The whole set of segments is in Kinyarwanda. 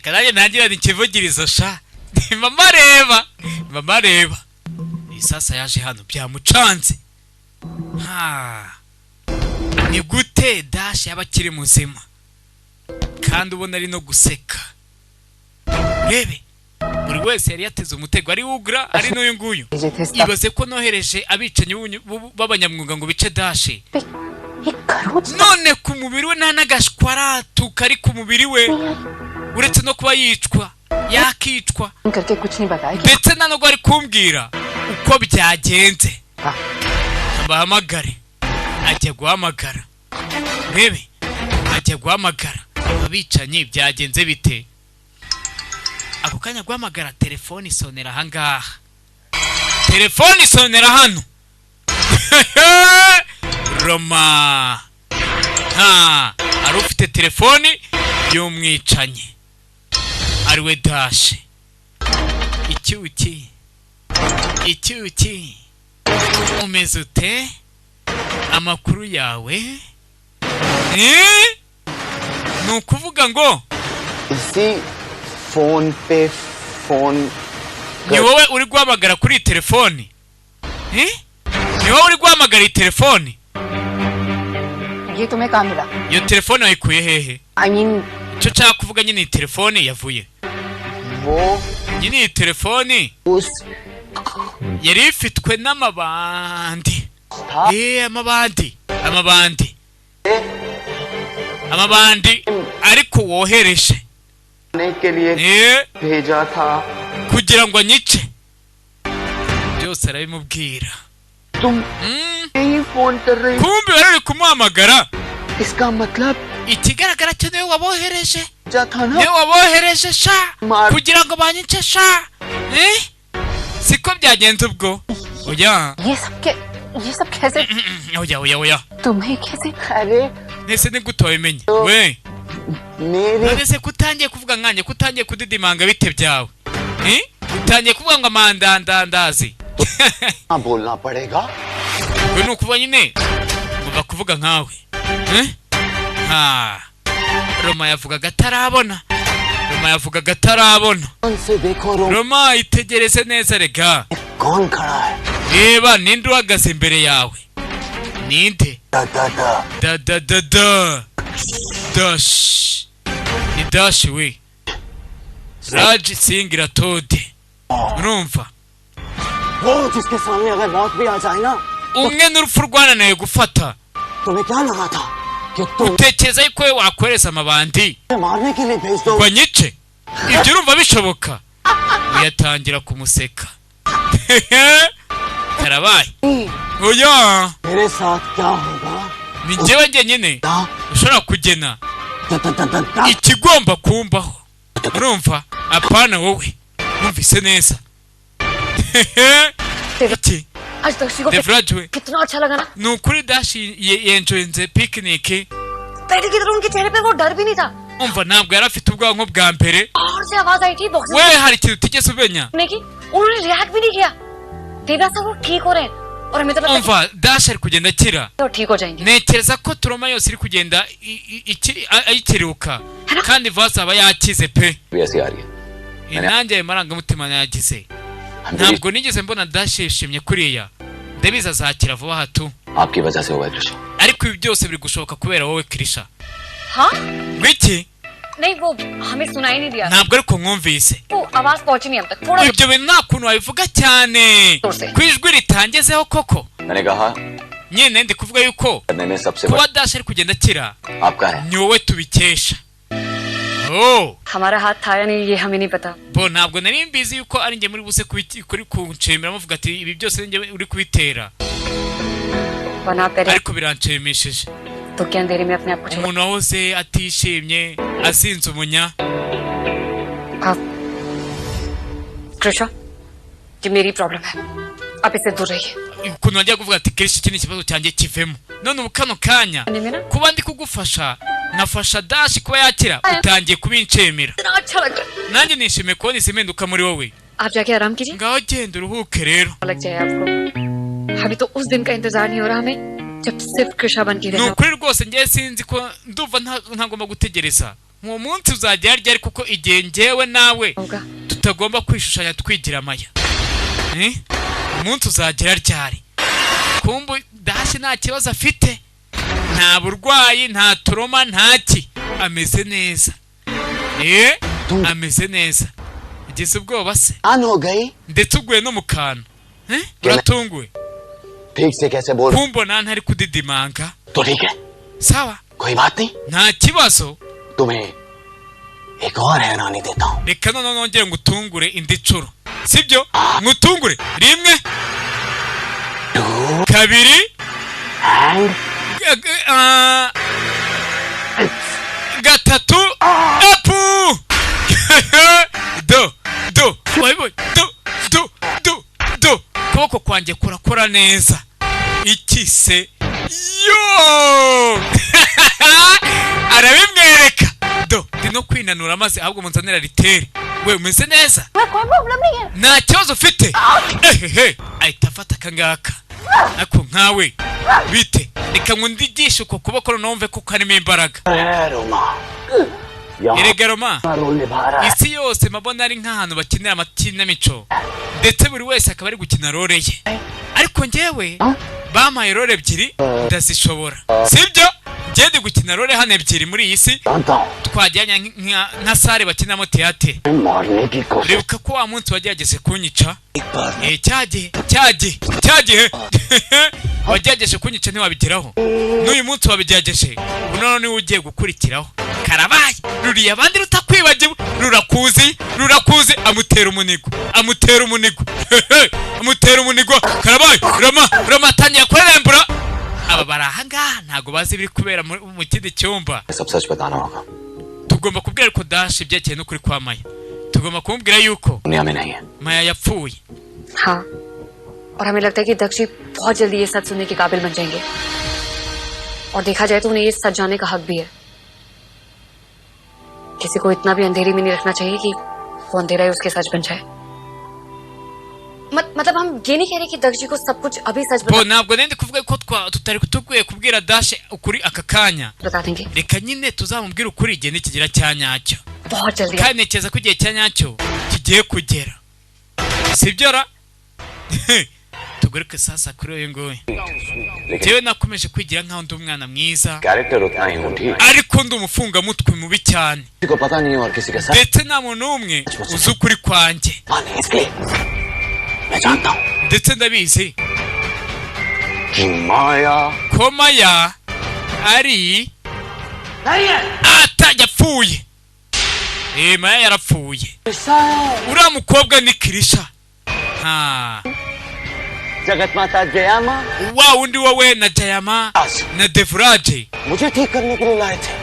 reka nanjye nikivugirizo sha mama reba isasa yaje hano byamucanze ni gute Dash yabakiri muzima kandi ubona ari no guseka rebe buri wese yari yateze umutego ari ugura ari n'uyu nguyu ibaze ko nohereje abicanyi b'abanyamwuga ngo bice Dash none ku mubiri we nta n'agashwaratu kari ku mubiri we uretse no kuba yicwa yakicwa ndetse nta nubwo ari kumbwira uko byagenze bahamagare ajya guhamagara rebe ajya guhamagara abicanyi byagenze bite ako kanya guhamagara telefone isonera ahangaha telefone isonera hano Roma ari ufite telefone y'umwicanyi ariwe Dash icyuki umeze ute amakuru yawe ni ukuvuga ngo isi phone pe phone ni wowe uri guhamagara kuri telefone ni wowe uri guhamagara telefone ये तुम्हें कहाँ मिला iyo telefone wayikuye hehe I mean icyo nshaka kuvuga nyine telefone yavuye वो nyine telefone उस yari ifitwe n'amabandi amabandi ariko wohereje ने के लिए भेजा था kugira ngo anyice byose arabimubwira तुम यही फोन कर रही kumbe bari kumuhamagara इसका मतलब ikigaragara cyo niwe wabohereje जा था ना niwe wabohereje sha kugira ngo banyice sha siko byagenze ubwo oya ये सब कैसे oya तुम्हें कैसे अरे nese ni gutobimenye we nese kutangiye kuvuga nkanje kutangiye kudidimanga bite byawe utangiye kuvuga ngo amandandandazi बोलना पड़ेगा we nukuvuga nyine ngomba kuvuga nkawe Roma yavugaga atarabona Roma itegereze neza rega कौन खड़ा है reba ninde uhagaze imbere yawe ninde Dash ni Dash we Raj Singh Rathod urumva वो जिसके सामने अगर मौत भी आ जाए ना umwe n'urupfu rwananiye gufata तुम्हें क्या लगा था कि तुम utekereza yuko we wakoreza amabandi मारने के लिए भेज दो ngo anyice ibyo urumva bishoboka uyatangira kumuseka karabaye oya मेरे साथ क्या होगा ni njyewe njyenyine ushobora kugena ikigomba kumbaho urumva apana wowe wumvise neza iki आज दक्षी को कितना अच्छा लगा ना nukuri Dash yenjoyinze picnic पहले की तरह उनके चेहरे पे वो डर भी नहीं था umva ntabwo yari afite ubwoba nko bwa mbere और से आवाज आई थी box we hari ikintu utigeze umenya की उन्होंने रिएक्ट भी नहीं किया देवा सब वो ठीक हो रहे हैं और हमें तो लगता umva Dash ari kugenda akira है वो ठीक हो जाएंगे ntekereza ko Roma yose iri kugenda ayikiriuka kandi vase aba yakize pe nanjye ayo marangamutima nayagize ntabwo nigeze mbona Dash yishimye kuriya ndabizi azakira vuba hatu ariko ibi byose biri gushoboka kubera wowe Krisha wiki नहीं वो हमें सुनाई नहीं दिया ntabwo ariko mwumvise वो आवाज पहुंची नहीं हम तक थोड़ा ibyo bintu nta kuntu wabivuga cyane ku ijwi ritangezeho koko nyine ndi kuvuga yuko kuba Dash ari kugenda akira ni wowe tubikesha हमारा हाथ था या नहीं ये हमें नहीं पता bo ntabwo nari mbizi yuko ari njye muri buse kuri kunshimira muvuga ati ibi byose njye uri kubitera ariko biranshimishije तो क्या अंधेरे में अपने आप को umuntu wahoze atishimye asinze umunya Krishna ये मेरी प्रॉब्लम है आप इससे दूर रहिए ukuntu wajya kuvuga ati Krisha iki ni ikibazo cyanjye kivemo none ubu kano kanya kuba ndi kugufasha nkafasha Dash kuba yakira utangiye kubinshimira nanjye nishimiye kubona izi mpinduka muri wowe आप जाके आराम कीजिए ngaho genda uruhuke rero लग जाए आपको अभी तो उस दिन का इंतजार नहीं हो रहा हमें जब सिर्फ कृष्णा बन के रहना nukuri rwose njye sinzi ko ndumva ntagomba gutegereza uwo munsi uzagera ryari kuko igihe njyewe nawe होगा tutagomba kwishushanya twigira amaya umunsi uzagera ryari kumbu Dashi nta kibazo afite nta burwayi nta turoma ntaki ameze neza ameze neza igeze ubwoba se आन हो गई ndetse uguye no mu kantu uratunguwe ठीक से कैसे बोल kumbona ntari kudidimanga तो ठीक है sawa कोई बात नहीं nta kibazo तुम्हें एक और हैरानी देता हूँ reka none nongere ngutungure indi curo sibyo ngutungure rimwe kabiri and gatatu apu do wabibonye do kuboko kwanjye kurakora neza iki se yo arabimwereka do ndi no kwinanura maze ahubwo munzanira ritere we umeze neza nta kibazo ufite ahita afata akangaka ako nkawe bite reka nkundigishe uko kuboko numve ko karimo imbaraga erega Roma isi yose mabona ari nk'ahantu bakinira amakinamico ndetse buri wese akaba ari gukina role ye ariko njyewe bampaye role ebyiri ndazishobora sibyo njye ndi gukina role hano ebyiri muri iyi si twajyanye nka sare bakinamo teatere rebuka ko wa munsi wagerageje kunyica cyagihe wagerageje kunyica ntiwabigeraho n'uyu munsi wabigerageje ubu none niwe ugiye gukurikiraho karabaye ruriya abandi rutakwibagiwe rurakuzi amutera umunigo karabaye Rama atangiye kurembura aba bari ahangaha ntago bazi ibiri kubera mu kindi cyumba tugomba kubwira ko Dashi ibyerekeye n'ukuri kwa Maya tugomba kumubwira yuko Maya yapfuye हाँ और हमें लगता है कि दक्ष जी बहुत जल्दी ये सच सुनने के काबिल बन जाएंगे और देखा जाए तो उन्हें ये सच जानने का हक भी है किसी को इतना भी अंधेरी में नहीं रखना चाहिए कि वो अंधेरा ही उसके सच बन जाए मतलब हम ये नहीं कह रहे कि दक्ष जी को सब कुछ अभी सच ntabwo nende kuvuga ko tutari kutuguye kubwira Dashi ukuri aka kanya बता देंगे reka nyine tuzamubwira ukuri igihe nikigera cyanyacyo बहुत जल्दी kandi nekeza ko igihe cyanyacyo kigiye kugera sibyo ra tuguruke sasa kuri uyu nguyu jewe nakomeje kwigira nkaho ndi umwana mwiza ariko ndi umufungamutwe mubi cyane ndetse nta muntu umwe uzi ukuri kwanjye ndetse ndabizi ko Maya ari atajapfuye Maya yarapfuye uriya mukobwa ni Kirisha जगत माता जयामा wa undi wowe na Jayama na Devraje मुझे ठीक करने के लिए लाए थे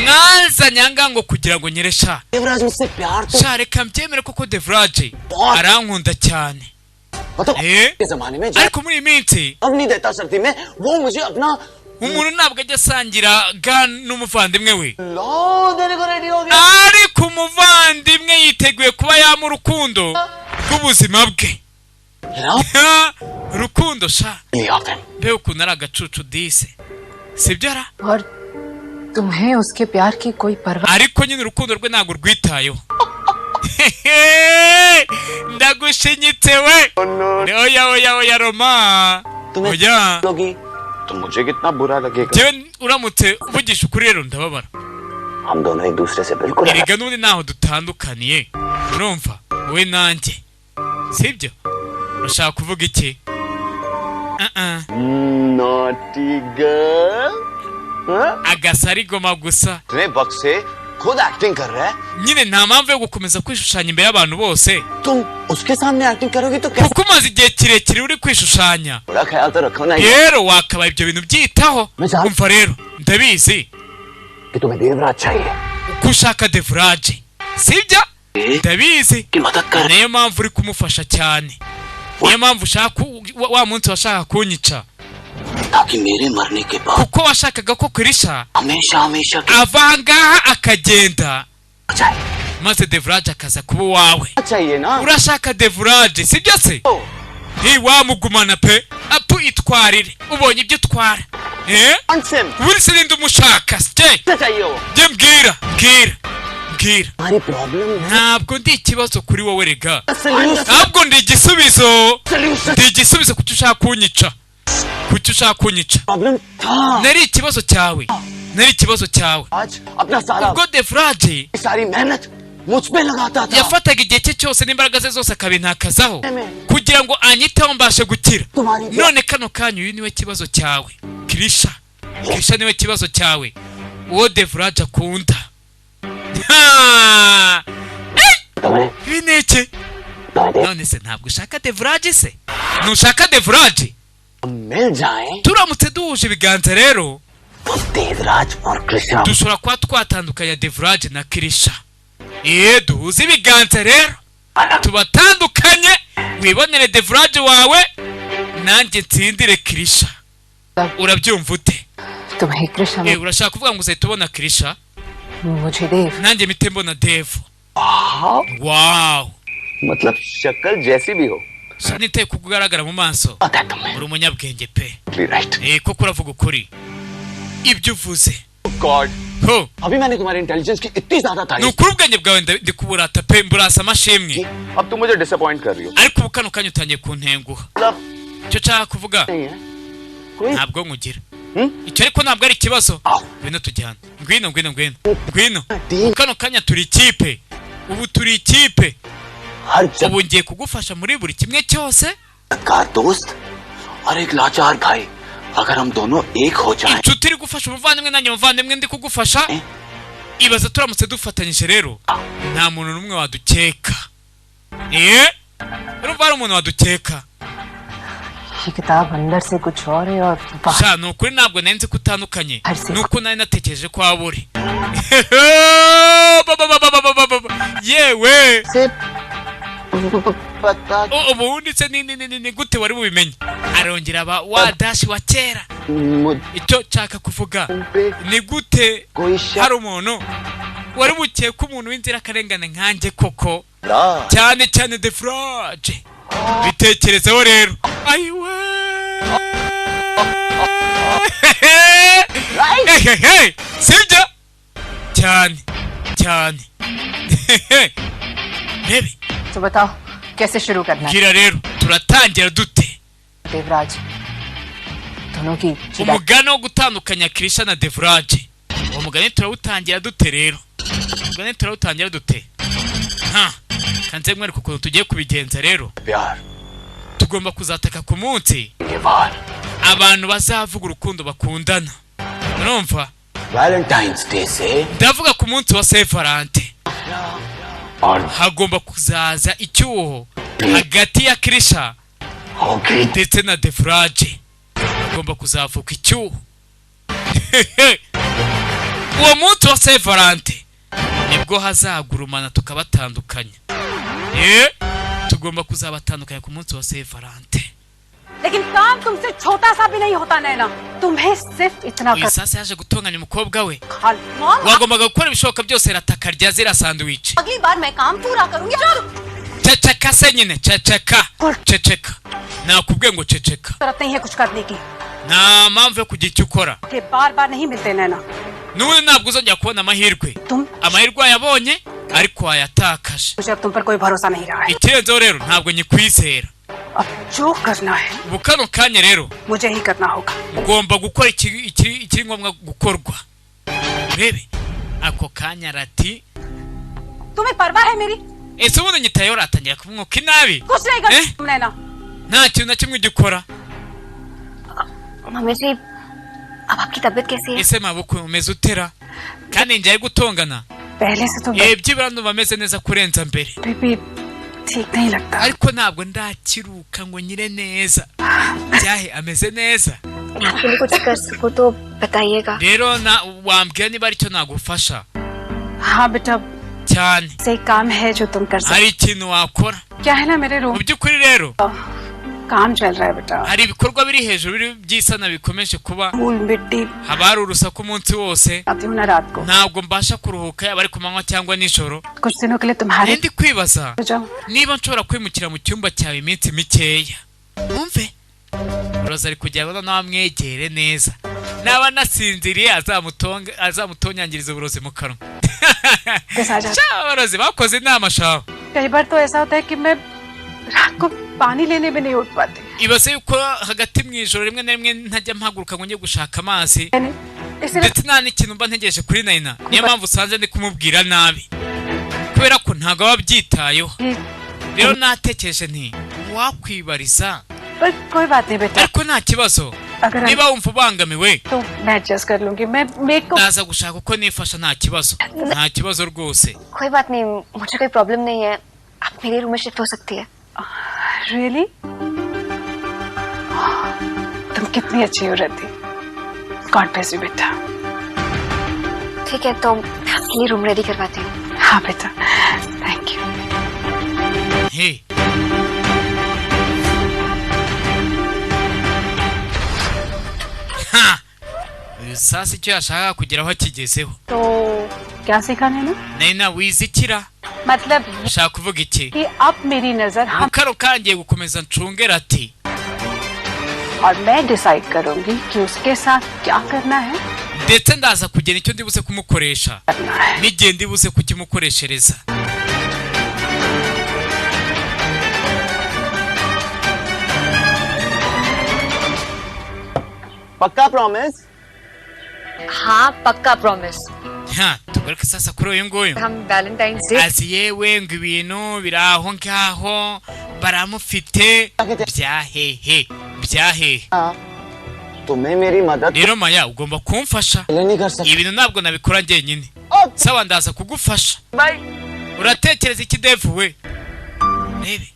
mwanza nyanga ngo kugira ngo nyeresha Devraj मुझसे प्यार तो shareka mbyemere koko Devraje arankunda cyane के जमाने में ariko muri iminsi अब नहीं देता सर्दी में वो मुझे अपना umuntu ntabwo ajya asangira ga n'umuvandimwe we लो देने को रेडी हो गया ariko umuvandimwe yiteguye kuba yamu urukundo rw'ubuzima bwe rukundo sha be ukuntu ari agacucu dise sibyo ra और तुम्हें उसके प्यार की कोई परवाह ariko nyine urukundo rwe ntabwo rwitayeho ndagushinyitse we oya Roma oya तो मुझे कितना बुरा लगेगा jewe uramutse uvugisha ukuri rero ndababara हम दोनों एक दूसरे से बिल्कुल erega n'undi ntaho dutandukaniye urumva we nanjye sibyo urashaka kuvuga iki naughty girl agasari goma gusa इतने वक्त से खुद एक्टिंग कर रहा है nyine nta mpamvu yo gukomeza kwishushanya imbere y'abantu bose तुम उसके सामने एक्टिंग करोगी तो कैसे kuko umaze igihe kirekire uri kwishushanya बड़ा ख्याल तो रखो ना rero wakabaye ibyo bintu byitaho Meza. umva rero ndabizi कि तुम्हें देवराज चाहिए uko ushaka Devraje sibyo ndabizi कि मदद कर niyo mpamvu uri kumufasha cyane niyo mpamvu ushaka wa munsi washaka kunyica ताकि मेरे मरने के बाद kuko washakaga ko Kirisha हमेशा हमेशा avangaha akagenda चाहिए maze Devraje akaza kuba uwawe चाहिए ना urashaka Devraje sibyo se wamugumana pe apu itwarire ubonye ibyo utwara buri se ninde umushaka stay jye mbwira ntabwo ndi ikibazo kuri wowe rega ntabwo ndi igisubizo kuki ushaka kunyica nari ikibazo cyawe ubwo Devrage yafataga igihe cye cyose n'imbaraga ze zose akabintakazaho kugira ngo anyiteho mbashe gukira none kano kanya uyu niwe kibazo cyawe Krisha niwe kibazo cyawe uwo Devrage akunda bineke none se ntabwo ushaka Devrage se ntushaka Devrage turamutse duhuje ibiganza rero dushobora kuba twatandukanya Devrage na Krisha duhuze ibiganza rero tubatandukanye wibonere Devrage wawe nanjye ntsindire Krisha urabyumva ute urashaka kuvuga ngo uzahita ubona Krisha nanjye mpite mbona Dev wow मतलब शक्ल जैसी भी हो sanite kugaragara mu maso uri umunyabwenge pe koko uravuga ukuri ibyo uvuze God अभी मैंने तुम्हारी इंटेलिजेंस की इतनी ज्यादा तारीफ nukuri ubwenge bwawe ndikuburata pe mburasa amashimwe अब तुम मुझे डिसअपॉइंट कर रही हो ariko ubu kano kanya utangiye kuntenguha icyo nshaka kuvuga ntabwo nkugira icyo ariko ntabwo ari ikibazo ngwino tujyana ngwino kano kanya turi ikipe ubu ngiye kugufasha muri buri kimwe cyose दोस्त और एक लाचार भाई अगर हम दोनों एक हो जाएं inshuti iri gufasha umuvandimwe nanjye umuvandimwe ndi kugufasha ibaza turamutse dufatanyije rero nta muntu n'umwe wadukeka urumva hari umuntu wadukeka ये किताब अंदर से कुछ और है और sha nukuri ntabwo nenze kutandukanye nuko nari natekereje ko waba uri yewe ubundi se ni gute wari bubimenye arongera aba wadashi wa kera icyo nshaka kuvuga ni gute hari umuntu wari bukeka umuntu w'inzirakarengane nkanjye koko cyane Devrage bitekerezeho rero ayiwe sibyo cyane rebe तो बताओ कैसे शुरू करना है gira rero turatangira dute Devraj दोनों की umugani wo gutandukanya Krisha na Devrage uwo mugani turawutangira dute rero kanze mwereka ukuntu tugiye kubigenza rero tugomba kuzataka ku munsi abantu bazavuga urukundo bakundana urumva Valentine's Day se ndavuga ku munsi wa Saint Valentin hagomba kuzaza icyuho hagati ya Krisha ndetse na Devrage hagomba kuzavuka icyuho uwo munsi wa Saint Valentin nibwo hazagurumana tukabatandukanya tugomba kuzabatandukanya ku munsi wa Saint Valentin लेकिन काम तुमसे छोटा सा भी नहीं होता नैना तुम्हें सिर्फ इतना कर sasa yaje gutonganya umukobwa we wagombaga gukora ibishoboka byose rataka rya zira sandwich अगली बार मैं काम पूरा करूंगी ceceka se nyine ceceka nakubwiye ngo ceceka जरूरत नहीं है कुछ करने की nta mpamvu yo kugira icyo ukora बार नहीं मिलते नैना n'ubu ntabwo uzongera kubona amahirwe yabonye ariko wayatakaje तुम पर कोई भरोसा नहीं रहा है ikirenzeho rero ntabwo nyikwizera अब जो करना है ubu kano kanya rero मुझे ही करना होगा ugomba gukora ikiri ngombwa gukorwa urebe ako kanya rati तुम्हें परवाह है मेरी ese ubundi nyitayeho ratangira kumwuka inabi कुछ नहीं कर नैना nta kintu na kimwe ugikora मम्मी जी अब आपकी तबीयत कैसी है ese maboko umeze utera kandi ngiye gutongana पहले से तो byibura ndumva ameze neza kurenza mbere ठीक नहीं लगता ariko ntabwo ndakiruka ngo nyire neza byahe ameze neza आपके लिए कुछ कर सकूं तो बताइएगा rero wambwira niba aricyo nagufasha हाँ बेटा cyane से काम है जो तुम कर सकते hari ikintu wakora क्या है ना मेरे रूम mu by'ukuri rero काम चल रहा है बेटा hari ibikorwa biri hejuru by'isana bikomeje kuba haba hari urusaku umunsi wose ntabwo mbasha kuruhuka yaba ari ku manywa cyangwa nijoro ndi kwibaza niba nshobora kwimukira mu cyumba cyawe iminsi mikeya mwumve umurozi ari kugira ngo namwegere neza naba nasinziriye azamutonyangiriza uburozi mu kanwa abarozi bakoze inama shaho कई बार तो ऐसा होता है कि मैं रात को पानी लेने भी नहीं उठ पाती ibaze yuko hagati mu ijoro rimwe na rimwe ntajya mpaguruka ngo njye gushaka amazi ndetse nta n'ikintu mba ntegereje kuri Naina niyo mpamvu usanze ndi kumubwira nabi kubera ko ntabwo aba abyitayeho rero natekereje nti wakwibariza ariko nta kibazo niba wumva ubangamiwe ndaza gushaka uko nifasha nta kibazo rwose कोई बात नहीं मुझे कोई प्रॉब्लम नहीं है आप मेरे रूम में शिफ्ट हो सकती है रियली तुम कितनी अच्छी हो रहती गॉड ब्लेस यू बेटा ठीक है तो मैं आपके लिए रूम रेडी करवाती हूँ हाँ बेटा thank you hey sasa icyo yashaka kugeraho akigezeho तो क्या सीखा नैना Naina wizikira मतलब ushaka kuvuga iki कि अब मेरी नजर हम karo kangiye gukomeza ncungera ati और मैं डिसाइड करूंगी कि उसके साथ क्या करना है ndetse ndaza kugena icyo ndibuze kumukoresha n'igihe ndibuze kukimukoreshereza पक्का प्रॉमिस हाँ पक्का promise tugaruke sasa kuri uyu nguyu हम Valentine's day azi yewe ngo ibintu biri aho ngaho baramufite byahehe तुम्हें मेरी मदद rero Maya ugomba kumfasha नहीं कर सकते ibintu ntabwo nabikora njyenyine sawa ndaza kugufasha uratekereza iki Devu we rebe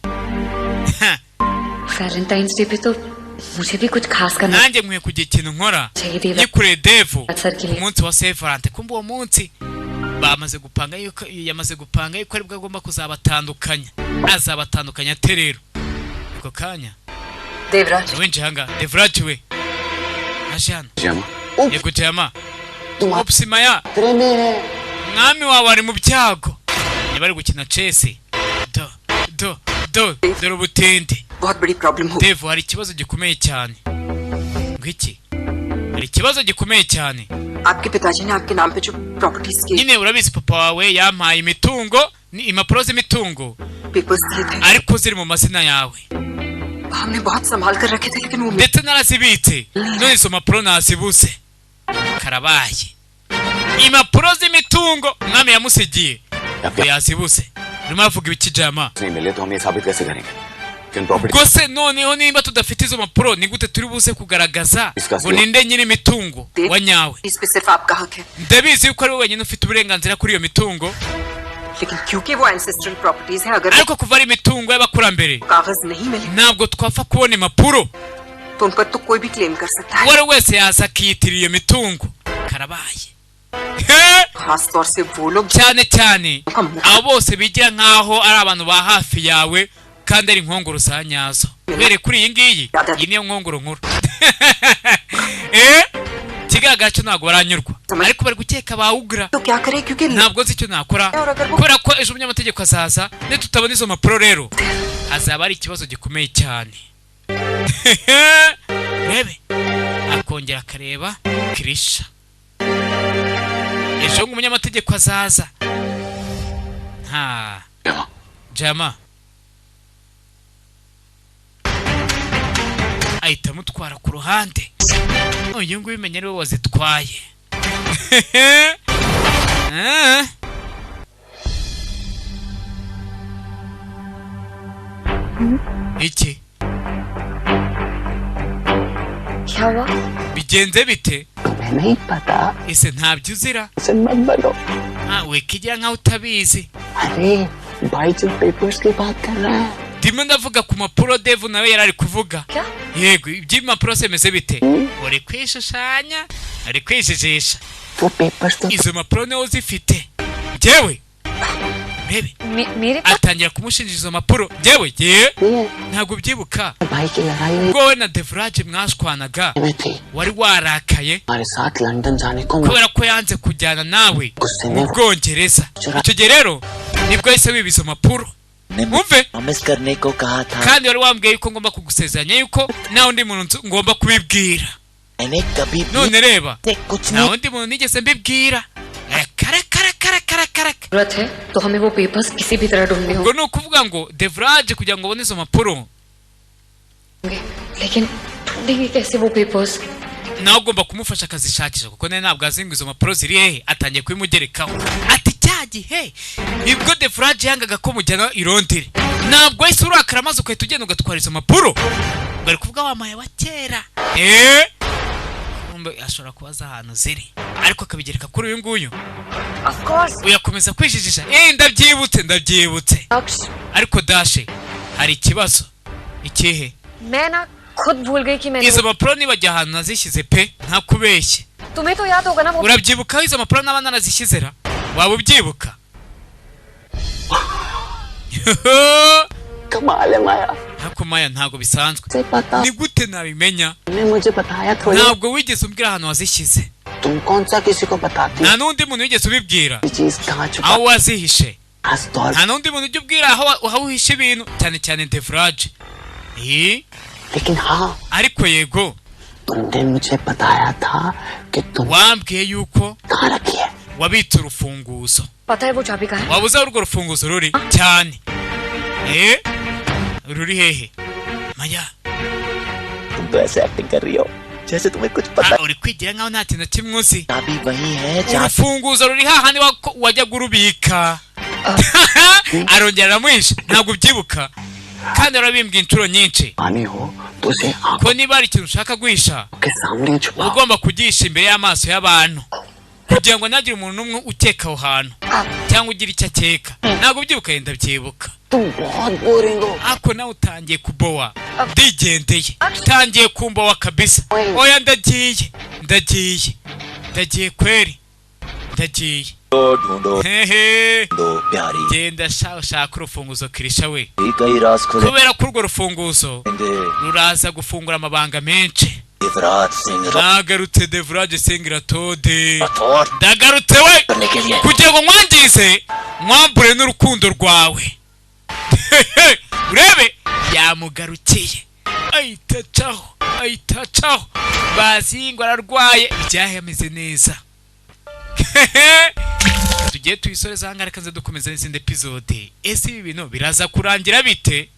Valentine's day पे तो मुझे भी कुछ खास करना nanjye nkwiye kugira ikintu nkora चाहिए nyikure Devu सर के लिए umunsi wa Saint Valentin kumbe uwo munsi yamaze gupanga yuko aribwo agomba kuzabatandukanya azabatandukanya ate rero ako kanya Devraj wenje hanga Devraj we ashana जमा yego Jama तुम Opsi Maya खतरे में है mwami wawe ari mu byago niba ari gukina chess dore ubutende बहुत बड़ी प्रॉब्लम हो Devu hari ikibazo gikomeye cyane ngiki hari ikibazo gikomeye cyane आपके पिताजी ने आपके नाम पे जो प्रॉपर्टीज के nyine urabizi papa wawe yampaye imitungo ni impapuro z'imitungo papers दिए थे ariko ziri mu mazina yawe हमने बहुत संभाल कर रखे थे लेकिन वो ndetse narazibitse none izo mpapuro nazibuze karabaye impapuro z'imitungo umwami yamusigiye ngo yazibuze urimo aravuga ibiki Jama नहीं मिले तो हम ये साबित कैसे करेंगे कि उन property ubwo se noneho nimba tudafite izo mpapuro ni gute turi buze kugaragaza ngo ninde nyiri imitungo wa nyawe इस पे सिर्फ आपका हक है ndabizi yuko ari wowe wenyine ufite uburenganzira kuri iyo mitungo लेकिन क्योंकि वो एंसेस्ट्रल प्रॉपर्टीज हैं अगर ariko kuva ari imitungo y'abakurambere कागज नहीं मिले ntabwo twapfa kubona impapuro तो उन पर तो कोई भी क्लेम कर सकता है uwo ari wese yaza akiyitirira iyo mitungo karabaye खास तौर से वो लोग cyane cyane abo bose bigira nk'aho ari abantu ba hafi yawe kandi ari inkongoro za nyazo uhereye kuri iyi ngiyi iyi niyo nkongoro nkuru ikigaragara cyo ntabwo baranyurwa ariko bari gukeka bawugura तो क्या करे क्योंकि ntabwo nzi icyo nakora kubera ko ejo umunyamategeko azaza tutabona izo mpapuro rero hazaba ari ikibazo gikomeye cyane rebe akongera akareba Kirisha ejo umunyamategeko azaza Jama ahita amutwara ku ruhande uyu nguyu umenya ari we wazitwaye iki क्या हुआ bigenze bite तुम्हें नहीं पता ese ntabyo uzira उसे मत बोलो wikigira nkaho utabizi अरे भाई जो पेपर्स की बात कर रहा है ndimo ndavuga ku mpapuro Devu nawe yari ari kuvuga क्या yego iby'impapuro se bimeze bite uri kwishushanya ari kwijijisha वो पेपर्स तो izo mpapuro niwe uzifite njyewe rebe मेरे पास atangira kumushinja izo mpapuro njyewe नहीं ntabwo ubyibuka है भाई की लड़ाई हुई ubwo wowe na Devraj mwashwanaga में थी wari warakaye हमारे साथ लंदन जाने को kubera ko yanze kujyana nawe गुस्से mu में Bwongereza icyo gihe rero nibwo yahise wiba izo mpapuro umve promise करने को कहा था kandi wari wambwiye yuko ngomba kugusezeranya yuko nta undi muntu ngomba kubibwira मैंने कभी भी none reba कुछ nta नहीं undi muntu nigeze mbibwira kare जरूरत है तो हमें वो पेपर्स किसी भी तरह ढूंढने ubwo ni ukuvuga ngo Devrage kugira ngo ubone izo mpapuro होंगे लेकिन ढूंढेंगे कैसे वो papers nawe ugomba kumufasha akazishakisha kuko nawe ntabwo azi ngo izo mpapuro ziri hehe atangiye kubimugerekaho ati cya gihe nibwo Devrage yangaga ko mujyana i Londres ntabwo wahise urakara maze ugahita ugenda ugatwara izo mpapuro ngo ari kuvuga wamaye wa kera ashobora kubaza ahantu ziri ariko akabigereka kuri uyu nguyu uyakomeza kwijijisha ndabyibutse ariko Dashe hari ikibazo ikihe मैं ना खुद भूल गई कि मैंने izo mpapuro nibajya ahantu nazishyize pe nta kubeshye तुम्हें तो याद होगा ना वो urabyibuka aho izo mpapuro n'aba narazishyizera waba ubyibuka कमाल है माया ariko Maya ntabwo bisanzwe से पता ni gute nabimenya ने मुझे बताया थोड़ी ntabwo wigeze umbwira ahantu wazishyize तुम कौन सा किसी को बताती nta n'undi muntu wigeze ubibwira ये चीज कहाँ छुपा aho wazihishe खास तौर nta n'undi muntu ujya ubwira aho uhishe ibintu cyane cyane Devrage लेकिन हाँ ariko yego तुमने मुझे बताया था कि तुम wambwiye yuko कहाँ रखी है wabitse urufunguzo पता है वो चाबी कहाँ है waba uzi aho urwo rufunguzo ruri cyane ruri hehe Maya तुम तो ऐसे एक्टिंग कर रही हो जैसे तुम्हें कुछ पता uri kwigira nkaho nta kintu na kimwe uzi चाबी वही है जहाँ urufunguzo ruri hahandi wajyaga urubika arongera aramuhisha ntabwo ubyibuka kandi arabimbwa inshuro nyinshi पानी हो तो उसे आंखों ko niba hari ikintu ushaka guhisha के सामने छुपाओ ugomba kugihisha imbere y'amaso y'abantu kugira ngo ntagire umuntu n'umwe ukeka aho hantu cyangwa ugira icyo akeka ntabwo ubyibuka yenda byibuka तुम बहुत बोरिंग हो ariko nawe utangiye kubowa ndigendeye utangiye kumbowa kabisa oya ndagiye kweri ndagiye ढूंढो hehe प्यारी genda ushaka urufunguzo Kirisha we कई राज खुले kubera ko urwo rufunguzo ruraza gufungura amabanga menshi Devraj Singh nagarutse Devrage Singh Tode Rathore ndagarutse we करने के लिए kugira ngo mwangize mwambure n'urukundo rwawe urebe yamugarukiye ahita acaho bazi ngo ararwaye ibyahe ameze neza tugiye tuyisoreza ahangaha reka nze dukomeza n'izindi episode ese ibi bintu biraza kurangira bite